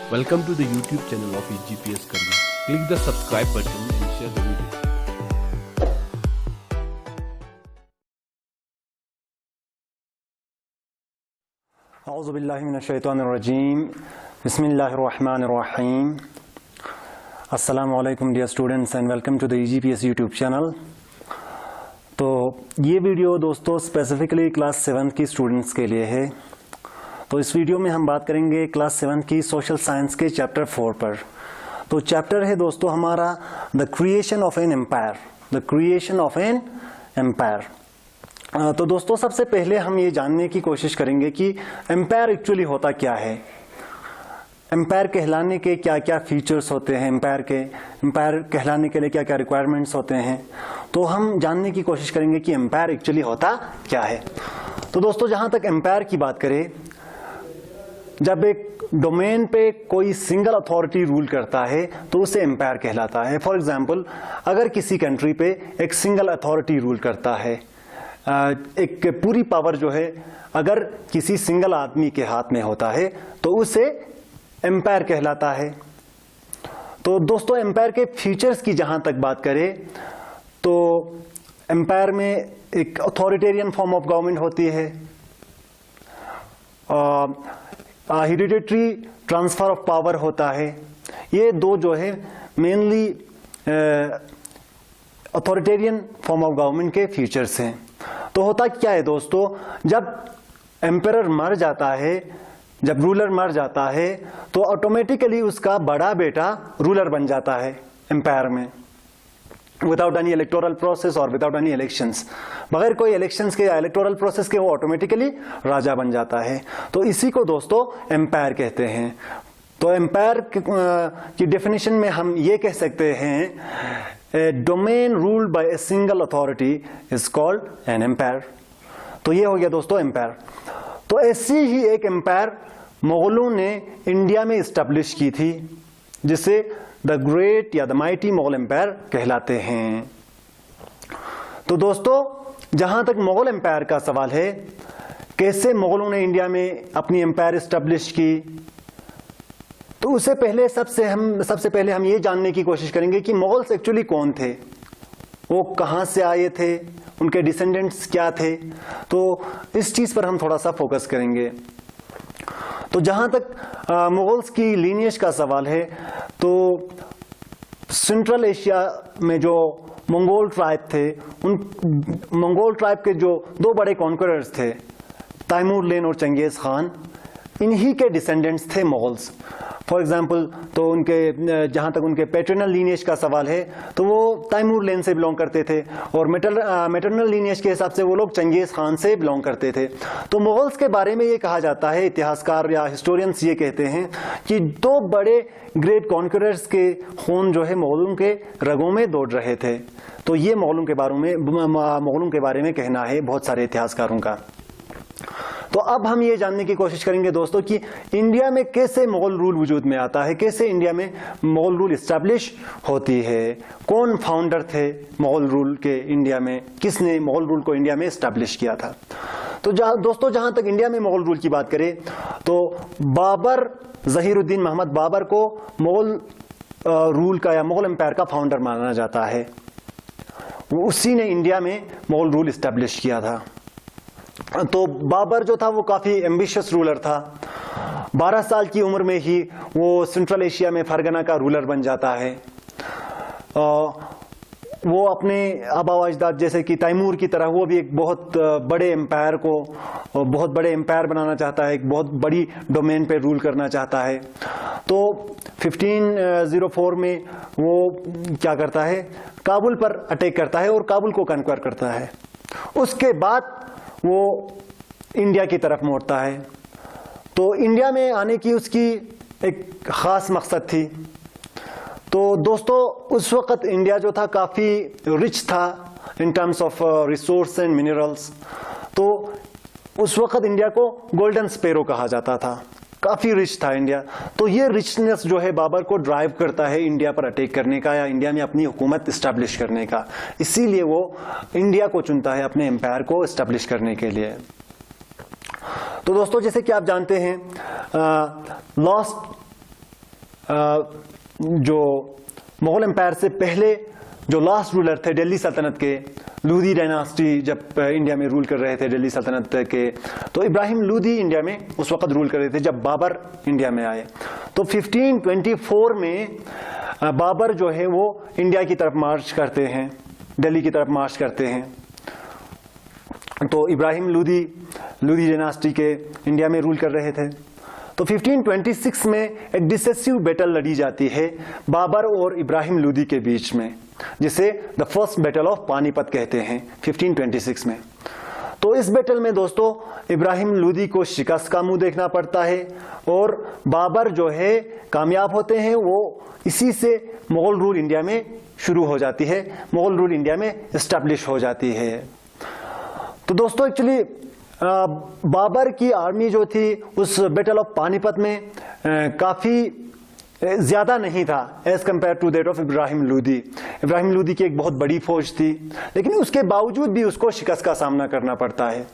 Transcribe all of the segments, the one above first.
Welcome to the YouTube channel of EGPS Career. Click the subscribe button and share the video. औज़ु बिल्लाहि मिनश्शैतानिर्रजीम बिस्मिल्लाहिर्रहमानिर्रहीम अस्सलामु अलैकुम dear students and welcome to the EGPS YouTube channel. तो ये video दोस्तों specifically class 7 की students के लिए है। तो इस वीडियो में हम बात करेंगे क्लास 7 की सोशल साइंस के चैप्टर 4 पर। तो चैप्टर है दोस्तों हमारा the creation of an empire, the creation of an empire. तो दोस्तों सबसे पहले हम ये जानने की कोशिश करेंगे कि एम्पायर एक्चुअली होता क्या है, एम्पायर कहलाने के क्या क्या फीचर्स होते हैं, एम्पायर कहलाने के लिए क्या क्या रिक्वायरमेंट्स होते हैं। तो हम जानने की कोशिश करेंगे कि एम्पायर एक्चुअली होता क्या है। तो दोस्तों जहां तक एम्पायर की बात करें, जब एक डोमेन पे कोई सिंगल अथॉरिटी रूल करता है तो उसे एम्पायर कहलाता है। फॉर एग्जांपल अगर किसी कंट्री पे एक सिंगल अथॉरिटी रूल करता है, एक पूरी पावर जो है अगर किसी सिंगल आदमी के हाथ में होता है तो उसे एम्पायर कहलाता है। तो दोस्तों एम्पायर के फीचर्स की जहां तक बात करें तो एम्पायर में एक अथॉरिटेरियन फॉर्म ऑफ गवर्नमेंट होती है, हेरिडिटरी ट्रांसफर ऑफ पावर होता है। ये दो जो है mainly authoritarian form of government के फीचर्स हैं। तो होता क्या है दोस्तों, जब एम्परर मर जाता है, जब रूलर मर जाता है तो ऑटोमेटिकली उसका बड़ा बेटा रूलर बन जाता है एम्पायर में, विदाउट एनी इलेक्टोरल प्रोसेस और विदाउट एनी इलेक्शंस। बगैर कोई इलेक्शंस के या इलेक्टोरल प्रोसेस के वो ऑटोमेटिकली राजा बन जाता है। तो इसी को दोस्तों एम्पायर कहते हैं। तो एम्पायर की डेफिनेशन में हम ये कह सकते हैं, a domain ruled by a single authority is called an empire. तो ये हो गया दोस्तों एम्पायर। तो ऐसी ही एक एम्पायर मुगलों ने इंडिया में इस्टेब्लिश की थी, जिसे द ग्रेट या द माइटी मुगल एम्पायर कहलाते हैं। तो दोस्तों जहां तक मुगल एम्पायर का सवाल है, कैसे मुगलों ने इंडिया में अपनी एम्पायर इस्टेब्लिश की, तो उससे पहले सबसे पहले हम ये जानने की कोशिश करेंगे कि मुगल्स एक्चुअली कौन थे, वो कहां से आए थे, उनके डिसेंडेंट्स क्या थे। तो इस चीज पर हम थोड़ा सा फोकस करेंगे। तो जहां तक मुगल्स की लीनियज का सवाल है, तो सेंट्रल एशिया में जो मंगोल ट्राइब थे, उन मंगोल ट्राइब के जो दो बड़े कॉन्करर्स थे, तैमूर लेन और चंगेज खान, इन्हीं के डिसेंडेंट्स थे मुगल्स। फॉर एग्जाम्पल तो उनके जहां तक उनके पैटर्नल लीनियज का सवाल है तो वो तैमूर लेन से बिलोंग करते थे, और मैटरनल लीनियज के हिसाब से वो लोग चंगेज खान से बिलोंग करते थे। तो मुगल्स के बारे में ये कहा जाता है, इतिहासकार या हिस्टोरियंस ये कहते हैं कि दो बड़े ग्रेट कॉन्करर्स के खून जो है मुगलों के रगों में दौड़ रहे थे। तो ये मुगलों के बारे में कहना है बहुत सारे इतिहासकारों का। तो अब हम ये जानने की कोशिश करेंगे दोस्तों कि इंडिया में कैसे मुगल रूल वजूद में आता है, कैसे इंडिया में मुगल रूल इस्टेब्लिश होती है, कौन फाउंडर थे मुगल रूल के इंडिया में, किसने मुगल रूल को इंडिया में इस्टेब्लिश किया था। तो दोस्तों जहां तक इंडिया में मुगल रूल की बात करें तो बाबर, ज़हीरुद्दीन मोहम्मद बाबर को मुगल रूल का या मुगल एम्पायर का फाउंडर माना जाता है। उसी ने इंडिया में मुगल रूल इस्टेब्लिश किया था। तो बाबर जो था वो काफी एम्बिशियस रूलर था। 12 साल की उम्र में ही वो सेंट्रल एशिया में फरगना का रूलर बन जाता है। वो अपने आबा अजदाद जैसे कि तैमूर की तरह वो भी एक बहुत बड़े एम्पायर बनाना चाहता है, एक बहुत बड़ी डोमेन पे रूल करना चाहता है। तो 1504 में वो क्या करता है, काबुल पर अटैक करता है और काबुल को कन्क्वायर करता है। उसके बाद वो इंडिया की तरफ मोड़ता है। तो इंडिया में आने की उसकी एक खास मकसद थी। तो दोस्तों उस वक्त इंडिया जो था काफी रिच था in terms of resource and minerals. तो उस वक्त इंडिया को गोल्डन स्पेरो कहा जाता था, काफी रिच था इंडिया। तो ये रिचनेस जो है बाबर को ड्राइव करता है इंडिया पर अटैक करने का या इंडिया में अपनी हुकूमत इस्टेब्लिश करने का। इसीलिए वो इंडिया को चुनता है अपने एम्पायर को इस्टेब्लिश करने के लिए। तो दोस्तों जैसे कि आप जानते हैं लास्ट जो मुगल एम्पायर से पहले जो लास्ट रूलर थे दिल्ली सल्तनत के, लूदी डायनास्टी जब इंडिया में रूल कर रहे थे दिल्ली सल्तनत के, तो इब्राहिम लोदी इंडिया में उस वक्त रूल कर रहे थे जब बाबर इंडिया में आए। तो 1524 में बाबर जो है वो इंडिया की तरफ मार्च करते हैं, दिल्ली की तरफ मार्च करते हैं। तो इब्राहिम लोदी डायनास्टी के इंडिया में रूल कर रहे थे। तो 1526 में एक डिसेसिव बैटल लड़ी जाती है बाबर और इब्राहिम लोदी के बीच में, जिसे the first battle of Panipat कहते हैं 1526 में। तो इस बैटल में दोस्तों इब्राहिम लोदी को शिकस्त का मुंह देखना पड़ता है और बाबर जो है कामयाब होते हैं। वो इसी से मुगल रूल इंडिया में शुरू हो जाती है, मुगल रूल इंडिया में एस्टैब्लिश हो जाती है। तो दोस्तों एक्चुअली बाबर की आर्मी जो थी उस बैटल ऑफ पानीपत में काफी ज्यादा नहीं था as compare to that of Ibrahim Lodi. Ibrahim Lodi की एक बहुत बड़ी फौज थी, लेकिन उसके बावजूद भी उसको शिकस्त का सामना करना पड़ता है,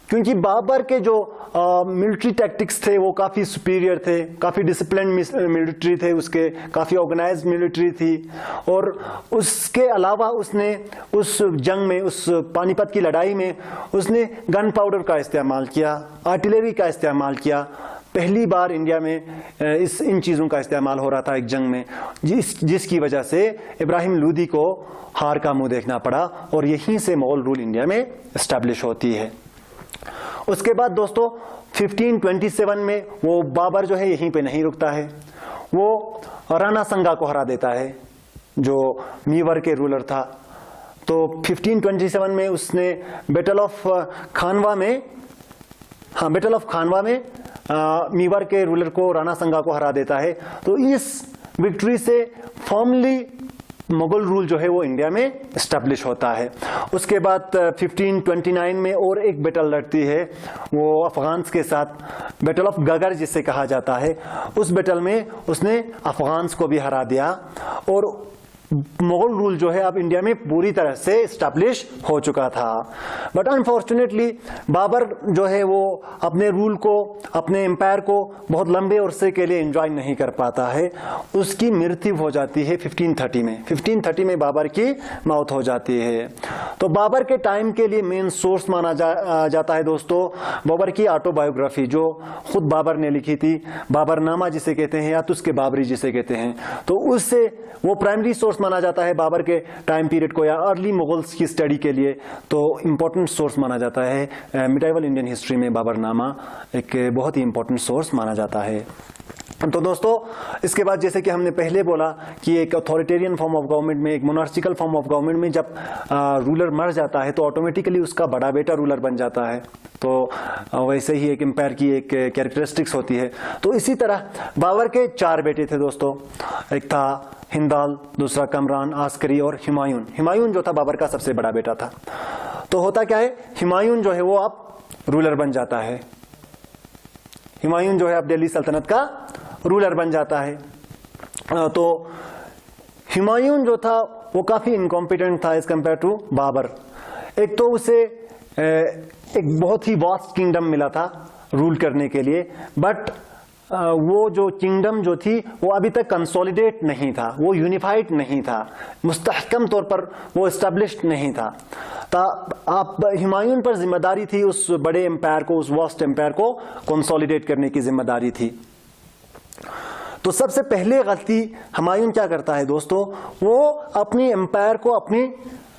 क्योंकि बाबर के जो मिलिट्री टैक्टिक्स थे वो काफ़ी सुपीरियर थे, काफ़ी डिसिप्लिन मिलिट्री थे उसके, काफ़ी ऑर्गेनाइज्ड मिलिट्री थी। और उसके अलावा उसने उस जंग में, उस पानीपत की लड़ाई में उसने गन पाउडर का इस्तेमाल किया, आर्टिलरी का इस्तेमाल किया। पहली बार इंडिया में इन चीज़ों का इस्तेमाल हो रहा था एक जंग में, जिसकी वजह से इब्राहिम लोदी को हार का मुंह देखना पड़ा और यहीं से मुगल रूल इंडिया में इस्टेब्लिश होती है। उसके बाद दोस्तों 1527 में वो बाबर जो है यहीं पे नहीं रुकता है, वो राणा संगा को हरा देता है जो मीवर के रूलर था। तो 1527 में उसने बैटल ऑफ खानवा में मीवर के रूलर को, राणा संगा को हरा देता है। तो इस विक्ट्री से फॉर्मली मुगल रूल जो है वो इंडिया में एस्टैब्लिश होता है। उसके बाद 1529 में और एक बैटल लड़ती है वो अफगान्स के साथ, बैटल ऑफ गगर जिसे कहा जाता है। उस बैटल में उसने अफगान्स को भी हरा दिया और मुगल रूल जो है अब इंडिया में पूरी तरह से एस्टैब्लिश हो चुका था। बट अनफॉर्चुनेटली बाबर जो है वो अपने रूल को, अपने एम्पायर को बहुत लंबे अरसे के लिए एंजॉय नहीं कर पाता है। उसकी मृत्यु हो जाती है 1530 में बाबर की मौत हो जाती है। तो बाबर के टाइम के लिए मेन सोर्स माना जाता है दोस्तों बाबर की ऑटोबायोग्राफी, जो खुद बाबर ने लिखी थी, बाबरनामा जिसे कहते हैं या तुस्के बाबरी जिसे कहते हैं। तो उससे वो प्राइमरी सोर्स माना जाता है बाबर के टाइम पीरियड को या अर्ली मुगल्स की स्टडी के लिए। तो इंपॉर्टेंट सोर्स माना जाता है मिडाइवल इंडियन हिस्ट्री में बाबरनामा एक बहुत ही इंपॉर्टेंट सोर्स माना जाता है। तो दोस्तों इसके बाद जैसे कि हमने पहले बोला कि एक अथॉरिटेरियन फॉर्म ऑफ गवर्नमेंट में, एक मोनार्चिकल फॉर्म ऑफ गवर्नमेंट में जब रूलर मर जाता है तो ऑटोमेटिकली उसका बड़ा बेटा रूलर बन जाता है। तो वैसे ही एक एम्पायर की एक कैरेक्टरिस्टिक्स होती है। तो इसी तरह बाबर के 4 बेटे थे दोस्तों, एक था हिंदाल, दूसरा कमरान, आस्करी और हुमायूं। हुमायूं जो था बाबर का सबसे बड़ा बेटा था। तो होता क्या है, हुमायूं जो है वो अब रूलर बन जाता है, हुमायूं जो है अब दिल्ली सल्तनत का रूलर बन जाता है। तो हुमायूं जो था वो काफी इनकॉम्पिटेंट था एज कंपेयर टू बाबर। एक तो उसे एक बहुत ही वास्ट किंगडम मिला था रूल करने के लिए, बट वो जो किंगडम जो थी वो अभी तक कंसोलिडेट नहीं था, वो यूनिफाइड नहीं था, मुस्तहकम तौर पर वो एस्टेब्लिश्ड नहीं था। आप हुमायूं पर जिम्मेदारी थी उस बड़े एम्पायर को, उस वास्ट एम्पायर को कंसोलिडेट करने की जिम्मेदारी थी। तो सबसे पहले गलती हुमायूं क्या करता है दोस्तों, वो अपनी एम्पायर को अपनी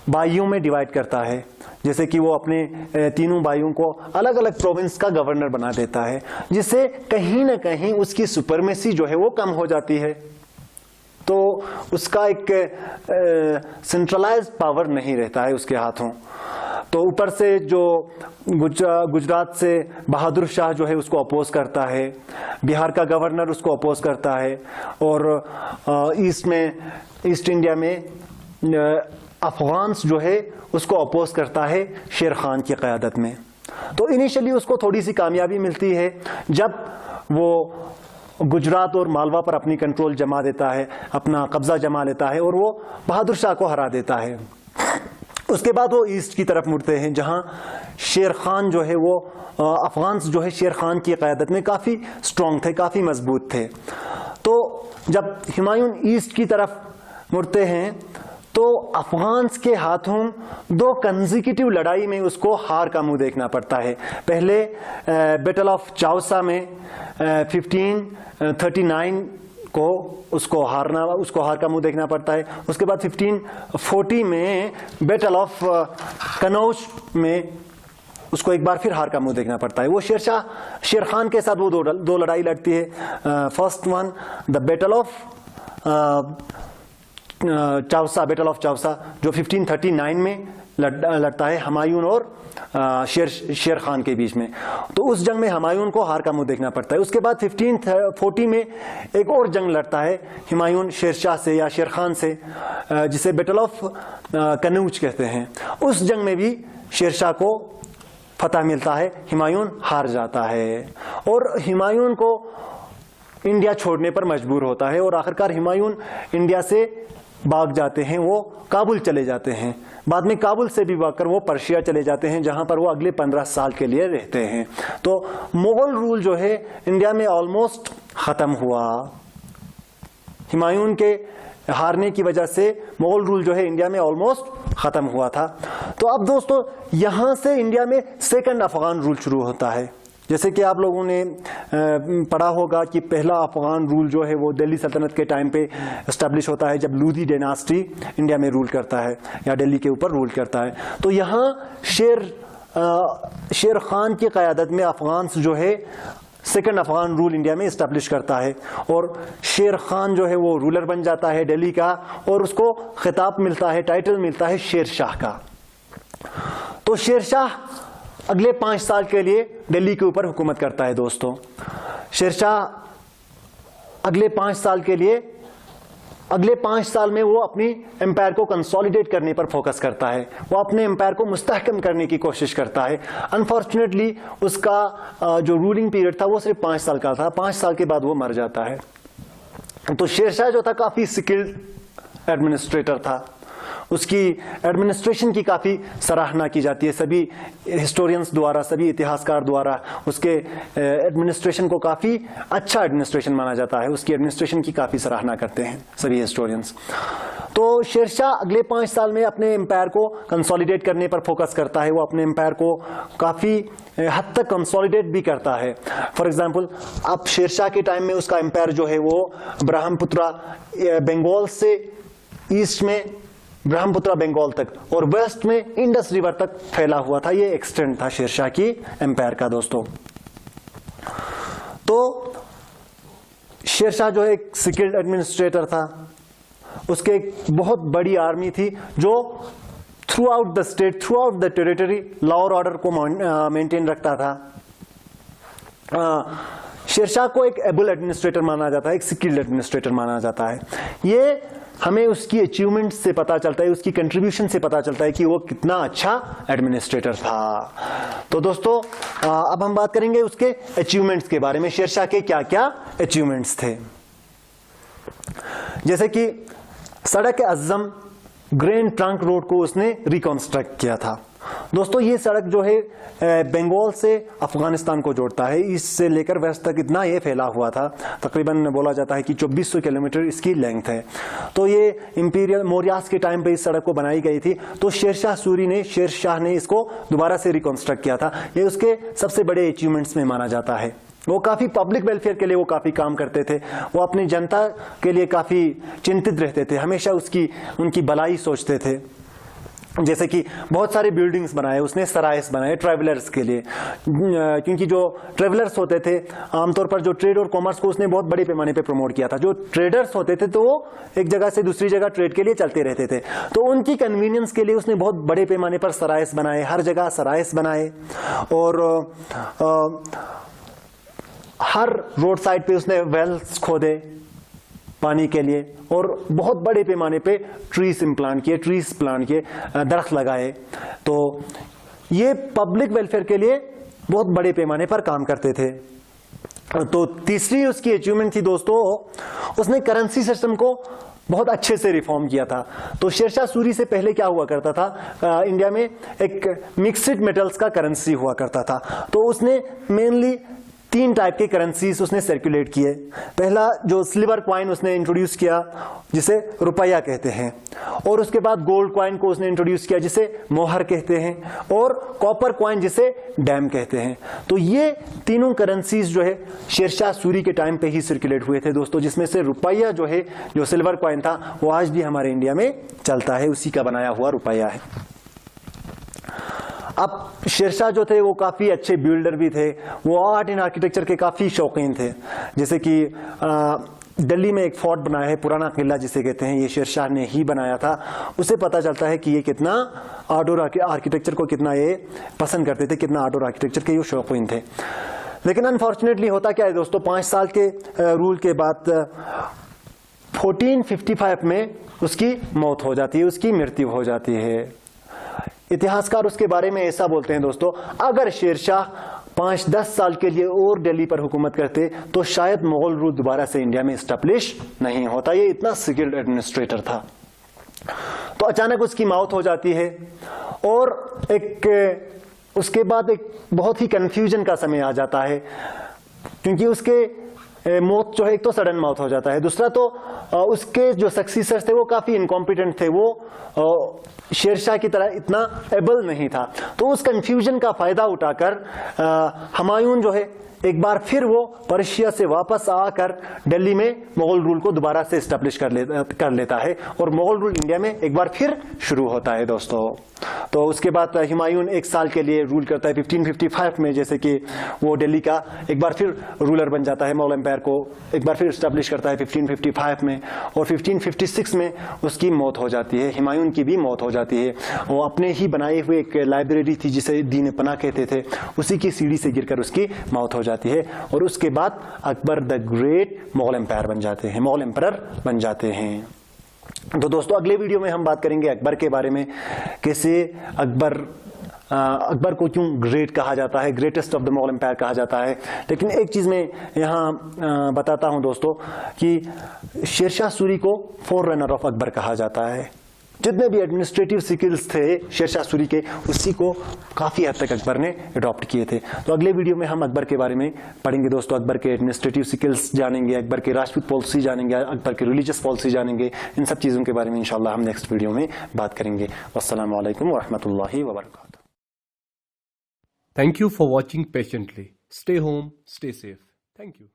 भाइयों में डिवाइड करता है। जैसे कि वो अपने तीनों भाइयों को अलग अलग प्रोविंस का गवर्नर बना देता है, जिससे कहीं ना कहीं उसकी सुपरमेसी जो है वो कम हो जाती है। तो उसका एक सेंट्रलाइज्ड पावर नहीं रहता है उसके हाथों। तो ऊपर से जो गुजरात से बहादुर शाह जो है उसको अपोज करता है, बिहार का गवर्नर उसको अपोज करता है, और ईस्ट इंडिया में अफगान्स जो है उसको अपोज करता है शेर खान की क़यादत में। तो इनिशियली उसको थोड़ी सी कामयाबी मिलती है जब वो गुजरात और मालवा पर अपनी कंट्रोल जमा देता है, अपना कब्जा जमा लेता है और वो बहादुर शाह को हरा देता है। उसके बाद वो ईस्ट की तरफ मुड़ते हैं जहां शेर खान जो है वो अफगान्स जो है शेर खान की क़यादत में काफ़ी स्ट्रॉन्ग थे, काफ़ी मजबूत थे। तो जब हुमायूं ईस्ट की तरफ मुड़ते हैं तो अफगान्स के हाथों 2 कंसेक्यूटिव लड़ाई में उसको हार का मुंह देखना पड़ता है। पहले बैटल ऑफ चाउसा में 1539 को उसको हार का मुंह देखना पड़ता है। उसके बाद 1540 में बैटल ऑफ कनौज में उसको एक बार फिर हार का मुंह देखना पड़ता है। वो शेर खान के साथ वो दो लड़ाई लड़ती है। First one the battle of Chausa, battle of Chausa, जो 1539 में लड़ता है हुमायूं और शेर खान के बीच में। तो उस जंग में हुमायूं को हार का मुंह देखना पड़ता है। उसके बाद 1540 में एक और जंग लड़ता है हुमायूं शेरशाह से या शेर खान से, जिसे बैटल ऑफ कनौज कहते हैं। उस जंग में भी शेरशाह को फतह मिलता है, हुमायूं हार जाता है और हुमायूं को इंडिया छोड़ने पर मजबूर होता है और आखिरकार हुमायूं इंडिया से भाग जाते हैं, वो काबुल चले जाते हैं। बाद में काबुल से भी भागकर वो पर्शिया चले जाते हैं, जहां पर वो अगले 15 साल के लिए रहते हैं। तो मुगल रूल जो है इंडिया में ऑलमोस्ट खत्म हुआ। हुमायूं के हारने की वजह से मुगल रूल जो है इंडिया में ऑलमोस्ट खत्म हुआ था। तो अब दोस्तों यहां से इंडिया में सेकंड अफगान रूल शुरू होता है। जैसे कि आप लोगों ने पढ़ा होगा कि पहला अफगान रूल जो है वो दिल्ली सल्तनत के टाइम पे एस्टेब्लिश होता है, जब लूदी डायनास्टी इंडिया में रूल करता है या दिल्ली के ऊपर रूल करता है। तो यहाँ शेर खान की क़यादत में अफगान्स जो है सेकंड अफगान रूल इंडिया में इस्टेब्लिश करता है और शेर खान जो है वो रूलर बन जाता है दिल्ली का और उसको खिताब मिलता है, टाइटल मिलता है शेर शाह का। तो शेर शाह अगले 5 साल के लिए दिल्ली के ऊपर हुकूमत करता है। दोस्तों शेरशाह अगले 5 साल में वो अपनी एम्पायर को कंसोलिडेट करने पर फोकस करता है, वो अपने एम्पायर को मुस्तहकम करने की कोशिश करता है। अनफॉर्चुनेटली उसका जो रूलिंग पीरियड था वो सिर्फ 5 साल का था। 5 साल के बाद वो मर जाता है। तो शेरशाह जो था काफी स्किल्ड एडमिनिस्ट्रेटर था, उसकी एडमिनिस्ट्रेशन की काफ़ी सराहना की जाती है। सभी हिस्टोरियंस द्वारा, सभी इतिहासकार द्वारा उसके एडमिनिस्ट्रेशन को काफ़ी अच्छा एडमिनिस्ट्रेशन माना जाता है। उसकी एडमिनिस्ट्रेशन की काफ़ी सराहना करते हैं सभी हिस्टोरियंस। तो शेरशाह अगले 5 साल में अपने एम्पायर को कंसोलिडेट करने पर फोकस करता है। वो अपने एम्पायर को काफ़ी हद तक कंसोलिडेट भी करता है। फॉर एग्जांपल अब शेरशाह के टाइम में उसका एम्पायर जो है वो ब्रह्मपुत्रा बंगाल से ईस्ट में ब्रह्मपुत्रा बंगाल तक और वेस्ट में इंडस रिवर तक फैला हुआ था। ये एक्सटेंड था शेरशाह की एम्पायर का। दोस्तों तो शेरशाह जो है एक स्किल्ड एडमिनिस्ट्रेटर था, उसके एक बहुत बड़ी आर्मी थी जो through out the state, through out the territory law और ऑर्डर को मेंटेन रखता था। शेरशाह को एक एबल एडमिनिस्ट्रेटर माना जाता है, एक स्किल्ड एडमिनिस्ट्रेटर माना जाता है। ये हमें उसकी अचीवमेंट से पता चलता है, उसकी कंट्रीब्यूशन से पता चलता है कि वो कितना अच्छा एडमिनिस्ट्रेटर था। तो दोस्तों अब हम बात करेंगे उसके अचीवमेंट्स के बारे में। शेरशाह के क्या क्या अचीवमेंट्स थे, जैसे कि सड़क अज़्ज़म ग्रैंड ट्रंक रोड को उसने रिकंस्ट्रक्ट किया था। दोस्तों ये सड़क जो है बंगाल से अफगानिस्तान को जोड़ता है, ईस्ट से लेकर वेस्ट तक इतना ये फैला हुआ था। तकरीबन बोला जाता है कि 2400 किलोमीटर इसकी लेंथ है। तो ये इंपीरियल मौर्यास के टाइम पे इस सड़क को बनाई गई थी। तो शेरशाह ने इसको दोबारा से रिकंस्ट्रक्ट किया था। ये उसके सबसे बड़े अचीवमेंट्स में माना जाता है। वो काफ़ी पब्लिक वेलफेयर के लिए वो काफ़ी काम करते थे, वो अपनी जनता के लिए काफ़ी चिंतित रहते थे, हमेशा उनकी भलाई सोचते थे। जैसे कि बहुत सारे बिल्डिंग्स बनाए उसने, सराइस बनाए ट्रैवलर्स के लिए, क्योंकि जो ट्रैवलर्स होते थे आमतौर पर जो ट्रेड और कॉमर्स को उसने बहुत बड़े पैमाने पे प्रमोट किया था। जो ट्रेडर्स होते थे तो वो एक जगह से दूसरी जगह ट्रेड के लिए चलते रहते थे, तो उनकी कन्वीनियंस के लिए उसने बहुत बड़े पैमाने पर सराइस बनाए, हर जगह सराइस बनाए। और हर रोड साइड पे उसने वेल्स खोदे पानी के लिए और बहुत बड़े पैमाने पे ट्रीज प्लांट किए, दरख्त लगाए। तो ये पब्लिक वेलफेयर के लिए बहुत बड़े पैमाने पर काम करते थे। तो तीसरी उसकी अचीवमेंट थी दोस्तों, उसने करेंसी सिस्टम को बहुत अच्छे से रिफॉर्म किया था। तो शेरशाह सूरी से पहले क्या हुआ करता था, इंडिया में एक मिक्स्ड मेटल्स का करेंसी हुआ करता था। तो उसने मेनली तीन टाइप के करेंसीज उसने सर्कुलेट किए। पहला जो सिल्वर कॉइन उसने इंट्रोड्यूस किया जिसे रुपया कहते हैं, और उसके बाद गोल्ड कॉइन को उसने इंट्रोड्यूस किया जिसे मोहर कहते हैं, और कॉपर कॉइन जिसे डैम कहते हैं। तो ये तीनों करेंसीज जो है शेरशाह सूरी के टाइम पे ही सर्कुलेट हुए थे दोस्तों, जिसमें से रुपया जो है, जो सिल्वर कॉइन था, वो आज भी हमारे इंडिया में चलता है, उसी का बनाया हुआ रुपया है। अब शेरशाह जो थे वो काफ़ी अच्छे बिल्डर भी थे, वो आर्ट एंड आर्किटेक्चर के काफ़ी शौकीन थे। जैसे कि दिल्ली में एक फोर्ट बनाया है, पुराना किला जिसे कहते हैं, ये शेरशाह ने ही बनाया था। उसे पता चलता है कि ये कितना आर्ट और आर्किटेक्चर को कितना ये पसंद करते थे, कितना आर्ट और आर्किटेक्चर के ये शौकीन थे। लेकिन अनफॉर्चुनेटली होता क्या है दोस्तों, 5 साल के रूल के बाद 1455 में उसकी मौत हो जाती है, उसकी मृत्यु हो जाती है। इतिहासकार उसके बारे में ऐसा बोलते हैं दोस्तों, अगर शेरशाह 5-10 साल के लिए और दिल्ली पर हुकूमत करते तो शायद मुगल रूल दोबारा से इंडिया में स्टैब्लिश नहीं होता। ये इतना स्किल्ड एडमिनिस्ट्रेटर था। तो अचानक उसकी मौत हो जाती है, और उसके बाद एक बहुत ही कंफ्यूजन का समय आ जाता है, क्योंकि उसके मौत जो है, एक तो सडन मौत हो जाता है, दूसरा तो उसके जो सक्सेसर्स थे वो काफी इनकॉम्पिटेंट थे, वो शेरशाह की तरह इतना एबल नहीं था। तो उस कंफ्यूजन का फायदा उठाकर हुमायूं जो है एक बार फिर वो पर्शिया से वापस आकर दिल्ली में मुगल रूल को दोबारा से एस्टेब्लिश कर लेता है, और मुगल रूल इंडिया में एक बार फिर शुरू होता है दोस्तों। तो उसके बाद हुमायूं 1 साल के लिए रूल करता है 1555 में, जैसे कि वो दिल्ली का एक बार फिर रूलर बन जाता है, मुगल एम्पायर को एक बार फिर एस्टेब्लिश करता है 1555 में, और 1556 में उसकी मौत हो जाती है, हुमायूं की भी मौत हो जाती है। वो अपने ही बनाए हुए एक लाइब्रेरी थी जिसे दीन पनाह कहते थे, उसी की सीढ़ी से गिरकर उसकी मौत हो जाती है, और उसके बाद Akbar the great Mughal empire बन जाते हैं, मुगल एम्परर बन जाते हैं। तो दोस्तों अगले वीडियो में हम बात करेंगे अकबर के बारे में, कैसे अकबर को क्यों ग्रेट कहा जाता है, greatest of the Mughal empire कहा जाता है। लेकिन एक चीज मैं यहाँ बताता हूं दोस्तों कि शेरशाह सूरी को फोररनर ऑफ अकबर कहा जाता है। जितने भी एडमिनिस्ट्रेटिव स्किल्स थे शेरशाह सूरी के, उसी को काफी हद तक अकबर ने अडॉप्ट किए थे। तो अगले वीडियो में हम अकबर के बारे में पढ़ेंगे दोस्तों, अकबर के एडमिनिस्ट्रेटिव स्किल्स जानेंगे, अकबर के राजपूत पॉलिसी जानेंगे, अकबर के रिलीजियस पॉलिसी जानेंगे। इन सब चीजों के बारे में इंशाल्लाह हम नेक्स्ट वीडियो में बात करेंगे। वस्सलामु अलैकुम वरहमतुल्लाहि वबरकातुहू। Thank you for watching patiently. Stay home, stay safe. Thank you.